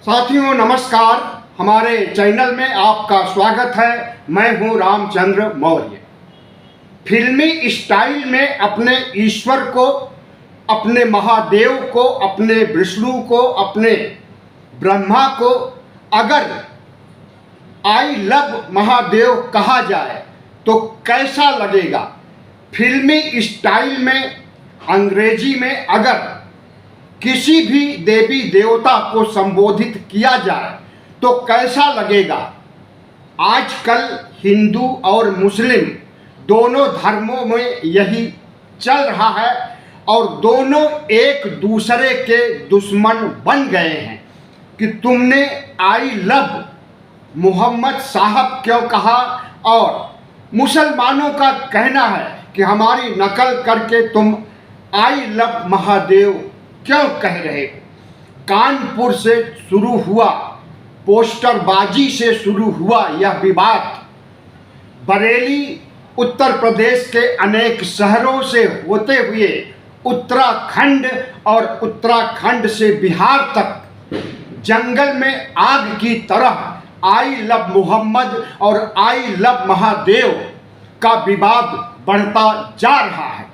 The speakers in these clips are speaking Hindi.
साथियों नमस्कार, हमारे चैनल में आपका स्वागत है। मैं हूं रामचंद्र मौर्य। फिल्मी स्टाइल में अपने ईश्वर को, अपने महादेव को, अपने विष्णु को, अपने ब्रह्मा को अगर आई लव महादेव कहा जाए तो कैसा लगेगा? फिल्मी स्टाइल में, अंग्रेजी में अगर किसी भी देवी देवता को संबोधित किया जाए तो कैसा लगेगा? आजकल हिंदू और मुस्लिम दोनों धर्मों में यही चल रहा है और दोनों एक दूसरे के दुश्मन बन गए हैं कि तुमने आई लव मोहम्मद साहब क्यों कहा, और मुसलमानों का कहना है कि हमारी नकल करके तुम आई लव महादेव क्यों कह रहे हो। कानपुर से शुरू हुआ, पोस्टरबाजी से शुरू हुआ यह विवाद बरेली उत्तर प्रदेश के अनेक शहरों से होते हुए उत्तराखंड और उत्तराखंड से बिहार तक जंगल में आग की तरह आई लव मोहम्मद और आई लव महादेव का विवाद बढ़ता जा रहा है।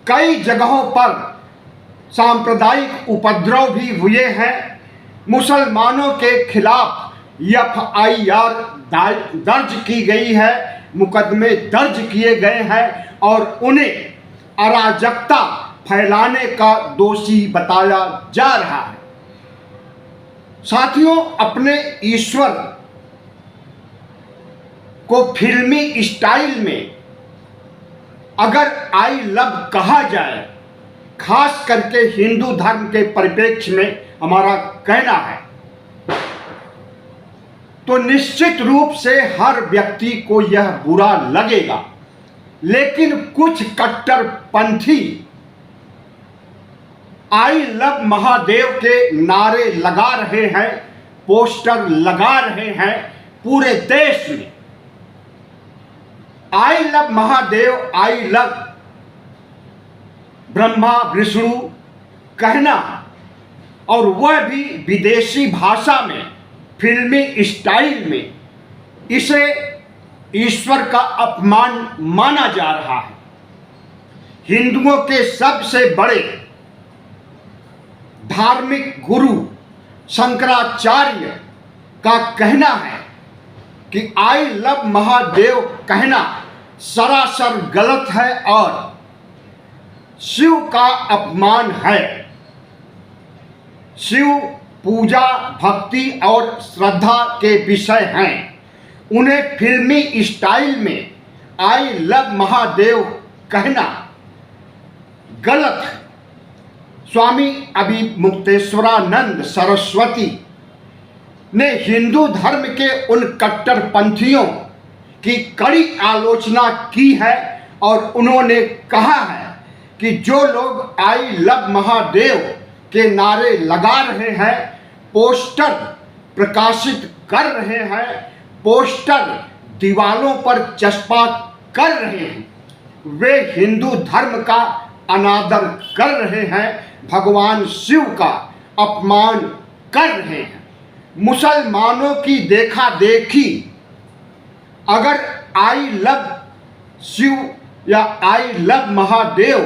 कई जगहों पर सांप्रदायिक उपद्रव भी हुए हैं। मुसलमानों के खिलाफ एफआईआर दर्ज की गई है, मुकदमे दर्ज किए गए हैं और उन्हें अराजकता फैलाने का दोषी बताया जा रहा है। साथियों, अपने ईश्वर को फिल्मी स्टाइल में अगर आई लव कहा जाए, खास करके हिंदू धर्म के परिप्रेक्ष्य में हमारा कहना है, तो निश्चित रूप से हर व्यक्ति को यह बुरा लगेगा। लेकिन कुछ कट्टरपंथी आई लव महादेव के नारे लगा रहे हैं, पोस्टर लगा रहे हैं पूरे देश में। I love Mahadev, I love Brahma Vishnu कहना, और वह भी विदेशी भाषा में, फिल्मी स्टाइल में, इसे ईश्वर का अपमान माना जा रहा है। हिंदुओं के सबसे बड़े धार्मिक गुरु शंकराचार्य का कहना है कि आई लव महादेव कहना सरासर गलत है और शिव का अपमान है। शिव पूजा, भक्ति और श्रद्धा के विषय हैं। उन्हें फिल्मी स्टाइल में आई लव महादेव कहना गलत है। स्वामी अभिमुक्तेश्वरानंद सरस्वती ने हिंदू धर्म के उन कट्टरपंथियों की कड़ी आलोचना की है और उन्होंने कहा है कि जो लोग आई लव महादेव के नारे लगा रहे हैं, पोस्टर प्रकाशित कर रहे हैं, पोस्टर दीवालों पर चस्पा कर रहे हैं, वे हिंदू धर्म का अनादर कर रहे हैं, भगवान शिव का अपमान कर रहे हैं। मुसलमानों की देखा देखी अगर आई लव शिव या आई लव महादेव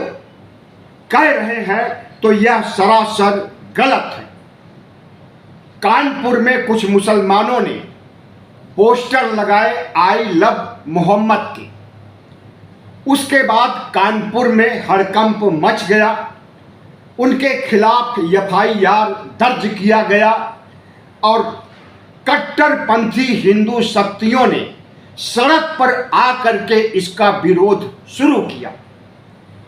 कह रहे हैं तो यह सरासर गलत है। कानपुर में कुछ मुसलमानों ने पोस्टर लगाए आई लव मोहम्मद के। उसके बाद कानपुर में हड़कंप मच गया, उनके खिलाफ एफआईआर दर्ज किया गया और कट्टरपंथी हिंदू शक्तियों ने सड़क पर आकर के इसका विरोध शुरू किया।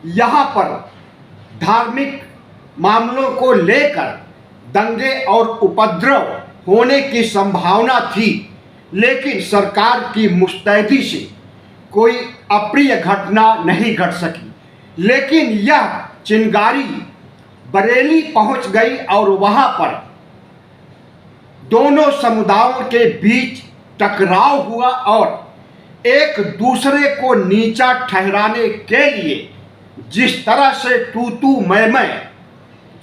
यहाँ पर धार्मिक मामलों को लेकर दंगे और उपद्रव होने की संभावना थी, लेकिन सरकार की मुस्तैदी से कोई अप्रिय घटना नहीं घट सकी। लेकिन यह चिंगारी बरेली पहुंच गई और वहां पर दोनों समुदायों के बीच टकराव हुआ और एक दूसरे को नीचा ठहराने के लिए जिस तरह से तू तू मैं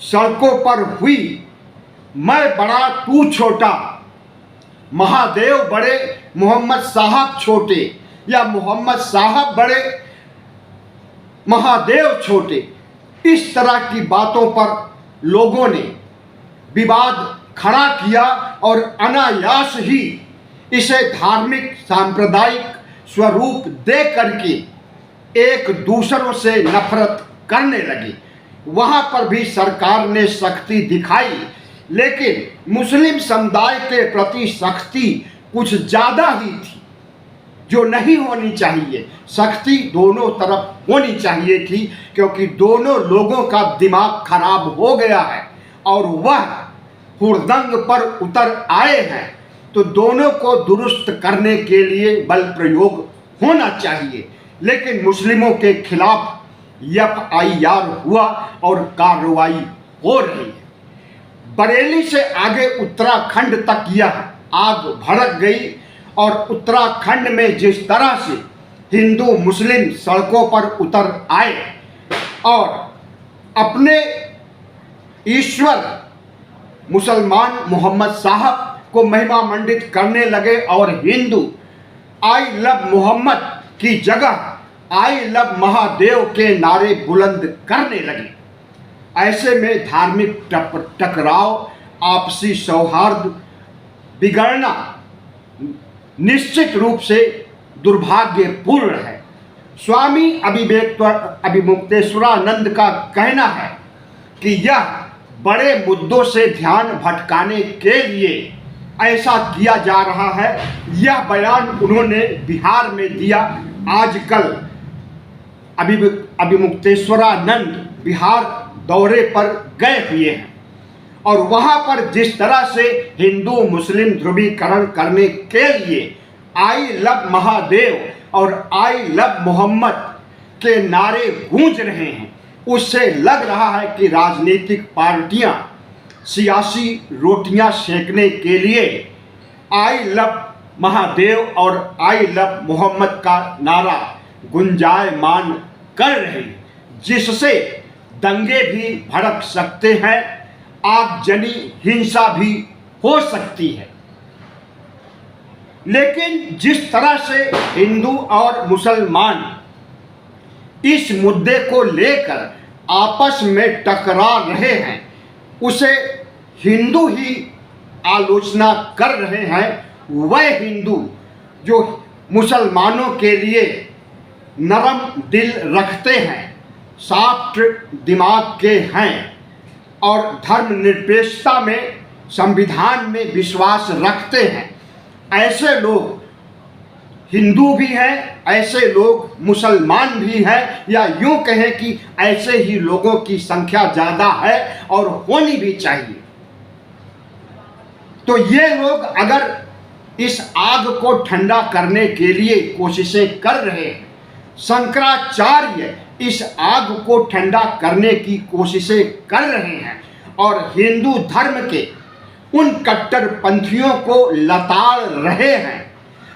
सड़कों पर हुई, मैं बड़ा तू छोटा, महादेव बड़े मोहम्मद साहब छोटे, या मोहम्मद साहब बड़े महादेव छोटे, इस तरह की बातों पर लोगों ने विवाद खड़ा किया और अनायास ही इसे धार्मिक सांप्रदायिक स्वरूप दे करके एक दूसरों से नफरत करने लगे। वहाँ पर भी सरकार ने सख्ती दिखाई, लेकिन मुस्लिम समुदाय के प्रति सख्ती कुछ ज़्यादा ही थी, जो नहीं होनी चाहिए। सख्ती दोनों तरफ होनी चाहिए थी, क्योंकि दोनों लोगों का दिमाग खराब हो गया है और वह हुड़दंग पर उतर आए हैं। तो दोनों को दुरुस्त करने के लिए बल प्रयोग होना चाहिए, लेकिन मुस्लिमों के खिलाफ FIR हुआ और कार्रवाई हो रही है। बरेली से आगे उत्तराखंड तक यह आग भड़क गई और उत्तराखंड में जिस तरह से हिंदू मुस्लिम सड़कों पर उतर आए और अपने ईश्वर मुसलमान मोहम्मद साहब को महिमा मंडित करने लगे और हिंदू आई लव मोहम्मद की जगह आई लव महादेव के नारे बुलंद करने लगे। ऐसे में धार्मिक टकराव, आपसी सौहार्द बिगड़ना निश्चित रूप से दुर्भाग्यपूर्ण है। स्वामी अभिमुक्तेश्वरानंद का कहना है कि यह बड़े मुद्दों से ध्यान भटकाने के लिए ऐसा किया जा रहा है। यह बयान उन्होंने बिहार में दिया। आजकल अभिमुक्तेश्वरानंद बिहार दौरे पर गए हुए हैं और वहाँ पर जिस तरह से हिंदू मुस्लिम ध्रुवीकरण करने के लिए आई लव महादेव और आई लव मोहम्मद के नारे गूंज रहे हैं, उससे लग रहा है कि राजनीतिक पार्टियां सियासी रोटियां सेकने के लिए आई लव महादेव और आई लव मोहम्मद का नारा गुंजायमान कर रही, जिससे दंगे भी भड़क सकते हैं, आगजनी हिंसा भी हो सकती है। लेकिन जिस तरह से हिंदू और मुसलमान इस मुद्दे को लेकर आपस में टकरा रहे हैं, उसे हिंदू ही आलोचना कर रहे हैं। वह हिंदू जो मुसलमानों के लिए नरम दिल रखते हैं, सॉफ्ट दिमाग के हैं और धर्मनिरपेक्षता में, संविधान में विश्वास रखते हैं, ऐसे लोग हिंदू भी हैं, ऐसे लोग मुसलमान भी हैं, या यूं कहें कि ऐसे ही लोगों की संख्या ज़्यादा है और होनी भी चाहिए। तो ये लोग अगर इस आग को ठंडा करने के लिए कोशिशें कर रहे हैं, शंकराचार्य इस आग को ठंडा करने की कोशिशें कर रहे हैं और हिंदू धर्म के उन कट्टरपंथियों को लताड़ रहे हैं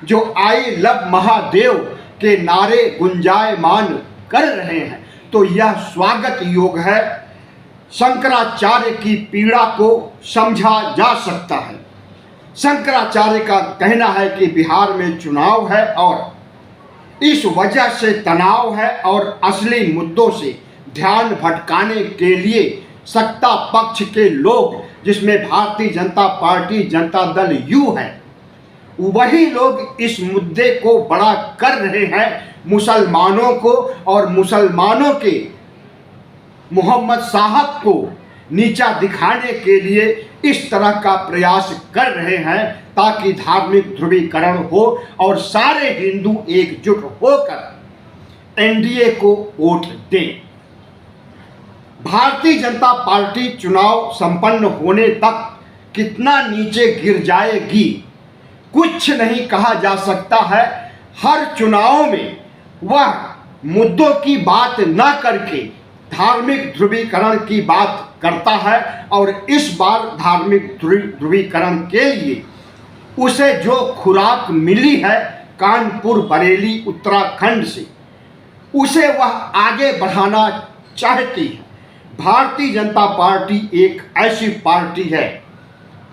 जो आई लव महादेव के नारे गुंजायमान कर रहे हैं, तो यह स्वागत योग है। शंकराचार्य की पीड़ा को समझा जा सकता है। शंकराचार्य का कहना है कि बिहार में चुनाव है और इस वजह से तनाव है और असली मुद्दों से ध्यान भटकाने के लिए सत्ता पक्ष के लोग, जिसमें भारतीय जनता पार्टी जनता दल यू है, वही लोग इस मुद्दे को बड़ा कर रहे हैं। मुसलमानों को और मुसलमानों के मोहम्मद साहब को नीचा दिखाने के लिए इस तरह का प्रयास कर रहे हैं, ताकि धार्मिक ध्रुवीकरण हो और सारे हिंदू एकजुट होकर एनडीए को वोट दें। भारतीय जनता पार्टी चुनाव संपन्न होने तक कितना नीचे गिर जाएगी कुछ नहीं कहा जा सकता है। हर चुनाव में वह मुद्दों की बात न करके धार्मिक ध्रुवीकरण की बात करता है और इस बार धार्मिक ध्रुवीकरण के लिए उसे जो खुराक मिली है कानपुर बरेली उत्तराखंड से, उसे वह आगे बढ़ाना चाहती है। भारतीय जनता पार्टी एक ऐसी पार्टी है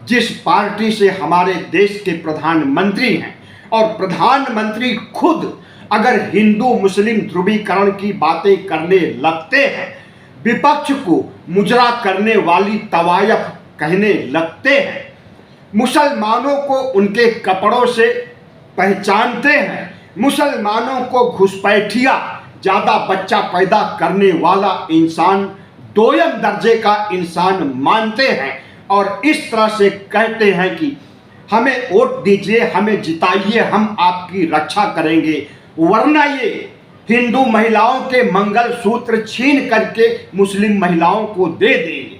जिस पार्टी से हमारे देश के प्रधानमंत्री हैं, और प्रधानमंत्री खुद अगर हिंदू मुस्लिम ध्रुवीकरण की बातें करने लगते हैं, विपक्ष को मुजरा करने वाली तवायफ कहने लगते हैं, मुसलमानों को उनके कपड़ों से पहचानते हैं, मुसलमानों को घुसपैठिया ज़्यादा बच्चा पैदा करने वाला इंसान दोयम दर्जे का इंसान मानते हैं, और इस तरह से कहते हैं कि हमें वोट दीजिए, हमें जिताइए, हम आपकी रक्षा करेंगे, वरना ये हिंदू महिलाओं के मंगलसूत्र छीन करके मुस्लिम महिलाओं को दे देंगे,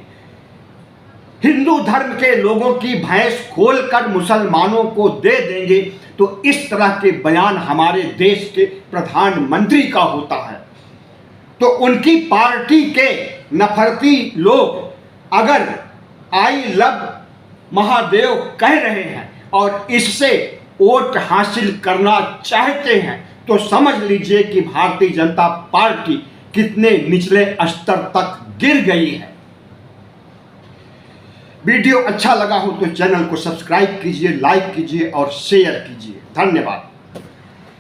हिंदू धर्म के लोगों की भैंस खोलकर मुसलमानों को दे देंगे। तो इस तरह के बयान हमारे देश के प्रधानमंत्री का होता है। तो उनकी पार्टी के नफरती लोग अगर आई लव महादेव कह रहे हैं और इससे वोट हासिल करना चाहते हैं, तो समझ लीजिए कि भारतीय जनता पार्टी कितने निचले स्तर तक गिर गई है। वीडियो अच्छा लगा हो तो चैनल को सब्सक्राइब कीजिए, लाइक कीजिए और शेयर कीजिए। धन्यवाद।